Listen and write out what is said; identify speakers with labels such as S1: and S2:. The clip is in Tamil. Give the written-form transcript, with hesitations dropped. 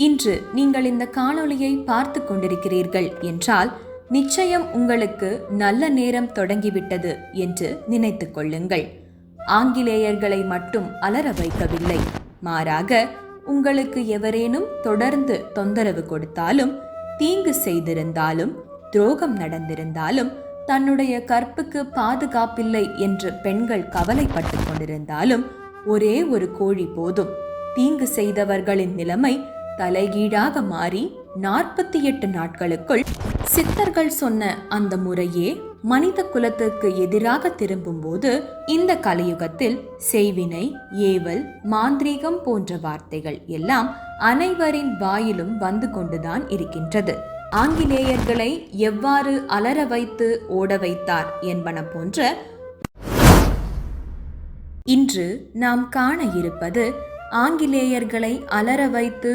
S1: இன்று நீங்கள் இந்த காணொளியை பார்த்து கொண்டிருக்கிறீர்கள் என்றால் நிச்சயம் உங்களுக்கு நல்ல நேரம் தொடங்கிவிட்டது என்று நினைத்துக் கொள்ளுங்கள். ஆங்கிலேயர்களை மட்டும் அலற வைக்கவில்லை, மாறாக உங்களுக்கு எவரேனும் தொடர்ந்து தொந்தரவு கொடுத்தாலும், தீங்கு செய்திருந்தாலும், துரோகம் நடந்திருந்தாலும், தன்னுடைய கற்புக்கு பாதுகாப்பில்லை என்று பெண்கள் கவலைப்பட்டு கொண்டிருந்தாலும், ஒரே ஒரு கோழி போதும். தீங்கு செய்தவர்களின் நிலைமை தலைகீழாக மாறி 48 நாட்களுக்குள் சித்தர்கள் சொன்ன அந்த முறையே மனித குலத்துக்கு எதிராக திரும்பும்போது, இந்த கலியுகத்தில் செய்வினை, ஏவல், மாந்திரீகம் போன்ற வார்த்தைகள் எல்லாம் அனைவரின் வாயிலும் வந்து கொண்டுதான் இருக்கின்றது. ஆங்கிலேயர்களை எவ்வாறு அலற வைத்து ஓட வைத்தார் என்பன போன்ற இன்று நாம் காண இருப்பது ஆங்கிலேயர்களை அலற வைத்து